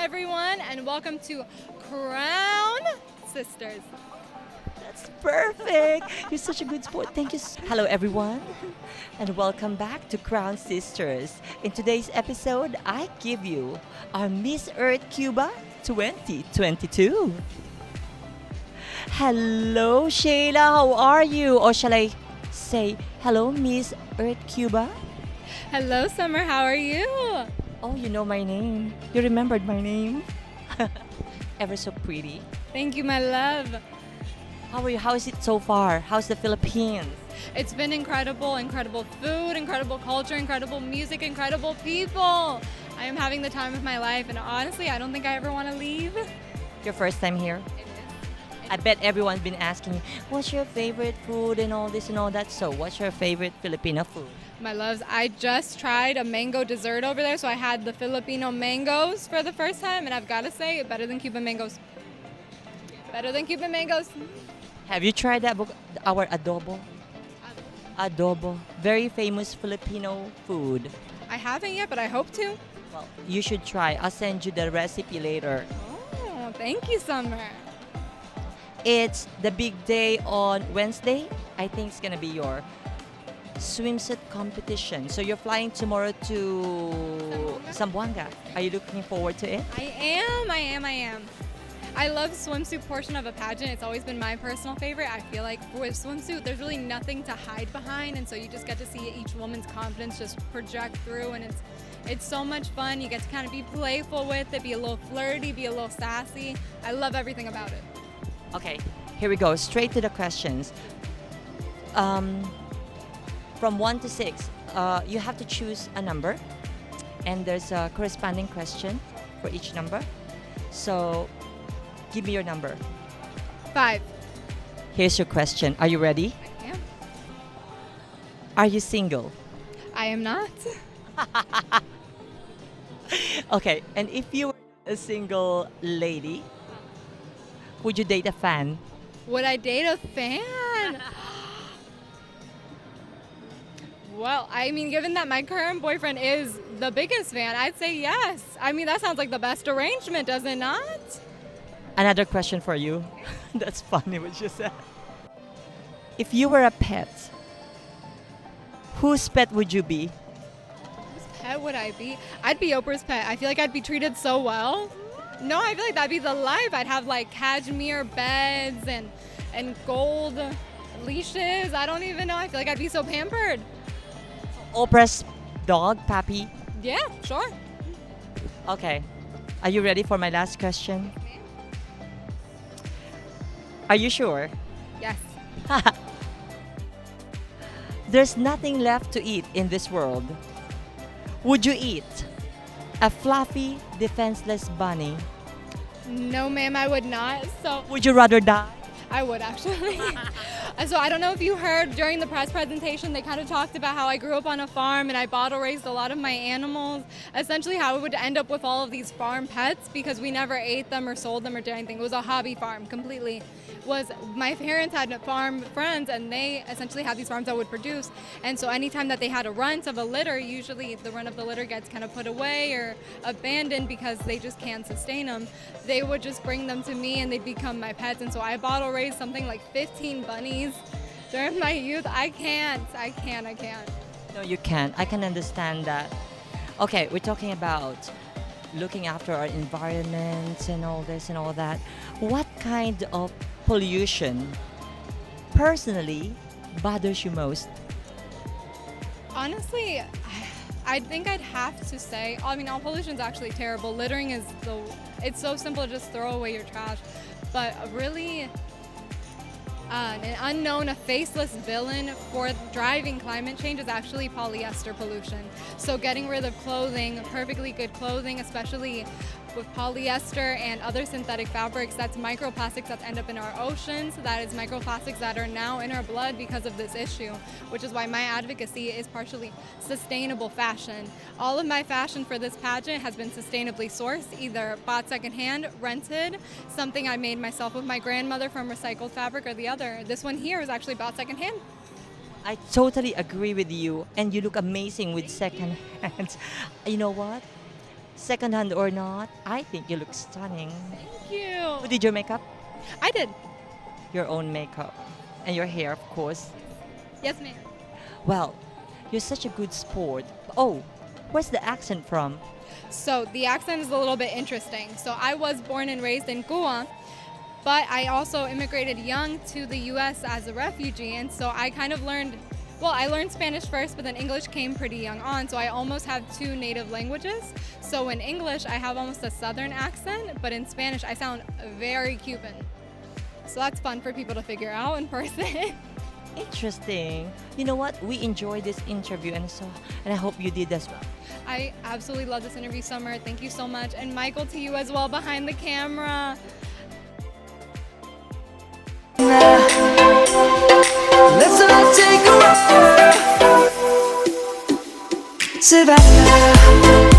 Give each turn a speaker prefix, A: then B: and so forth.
A: everyone, and welcome to Crown Sisters.
B: That's perfect. You're such a good sport. Thank you. Hello, everyone, and welcome back to Crown Sisters. In today's episode, I give you our Miss Earth Cuba 2022. Hello, Sheyla. How are you? Or shall I say, hello, Miss Earth Cuba?
A: Hello, Summer. How are you?
B: Oh, you know my name. You remembered my name. Ever so pretty.
A: Thank you, my love.
B: How are you? How is it so far? How's the Philippines?
A: It's been incredible, incredible food, incredible culture, incredible music, incredible people. I am having the time of my life, and honestly, I don't think I ever want to leave.
B: Your first time here? I bet everyone's been asking you, what's your favorite food and all this and all that. So, what's your favorite Filipino food?
A: My loves, I just tried a mango dessert over there, so I had the Filipino mangoes for the first time, and I've got to say, better than Cuban mangoes. Better than Cuban mangoes.
B: Have you tried that our adobo? Adobo, very famous Filipino food.
A: I haven't yet, but I hope to.
B: Well, you should try. I'll send you the recipe later.
A: Oh, thank you, Summer.
B: It's the big day on Wednesday. I think it's gonna be your swimsuit competition. So you're flying tomorrow to Zamboanga. Are you looking forward to it?
A: I am. I love swimsuit portion of a pageant. It's always been my personal favorite. I feel like with swimsuit, there's really nothing to hide behind, and so you just get to see each woman's confidence just project through, and it's so much fun. You get to kind of be playful with it, be a little flirty, be a little sassy. I love everything about it.
B: Okay, here we go. Straight to the questions. From 1 to 6, you have to choose a number, and there's a corresponding question for each number. So, give me your number.
A: 5.
B: Here's your question. Are you ready?
A: I am.
B: Are you single?
A: I am not.
B: Okay, and if you were a single lady, would you date a fan?
A: Would I date a fan? Well, I mean, given that my current boyfriend is the biggest fan, I'd say yes. I mean, that sounds like the best arrangement, does it not?
B: Another question for you. That's funny what you said. If you were a pet, whose pet would you be?
A: Whose pet would I be? I'd be Oprah's pet. I feel like I'd be treated so well. No, I feel like that'd be the life. I'd have like cashmere beds and gold leashes. I don't even know. I feel like I'd be so pampered.
B: Oprah's dog, Pappy.
A: Yeah, sure.
B: Okay. Are you ready for my last question? Are you sure?
A: Yes.
B: There's nothing left to eat in this world. Would you eat a fluffy, defenseless bunny?
A: No, ma'am, I would not. So
B: Would you rather die?
A: I would actually. So I don't know if you heard during the press presentation, they kind of talked about how I grew up on a farm and I bottle raised a lot of my animals. Essentially how I would end up with all of these farm pets because we never ate them or sold them or did anything. It was a hobby farm completely. My parents had farm friends and they essentially had these farms that would produce. And so anytime that they had a runt of a litter, usually the runt of the litter gets kind of put away or abandoned because they just can't sustain them. They would just bring them to me and they'd become my pets. And so I bottle raised something like 15 bunnies during my youth. I can't.
B: No, you can't. I can understand that. Okay, we're talking about looking after our environment and all this and all that. What kind of pollution personally bothers you most?
A: Honestly, I think I'd have to say, I mean, all pollution is actually terrible. Littering it's so simple to just throw away your trash. But really, an unknown, a faceless villain for driving climate change is actually polyester pollution. So getting rid of clothing, perfectly good clothing, especially with polyester and other synthetic fabrics, that's microplastics that end up in our oceans. That is microplastics that are now in our blood because of this issue, which is why my advocacy is partially sustainable fashion. All of my fashion for this pageant has been sustainably sourced, either bought secondhand, rented, something I made myself with my grandmother from recycled fabric, or the other. This one here is actually bought secondhand.
B: I totally agree with you, and you look amazing with second hands. You know what? second hand or not, I think you look stunning.
A: Thank you.
B: Who did your makeup?
A: I did.
B: Your own makeup. And your hair, of course.
A: Yes, ma'am.
B: Well, you're such a good sport. Oh, where's the accent from?
A: So the accent is a little bit interesting. So I was born and raised in Cuba, but I also immigrated young to the U.S. as a refugee, and so I kind of learned, well, I learned Spanish first, but then English came pretty young on, so I almost have two native languages. So in English, I have almost a southern accent, but in Spanish, I sound very Cuban. So that's fun for people to figure out in person.
B: Interesting. You know what? We enjoyed this interview, and I hope you did as well.
A: I absolutely love this interview, Summer. Thank you so much. And Michael, to you as well behind the camera.
C: Let's all take a ride. Savannah.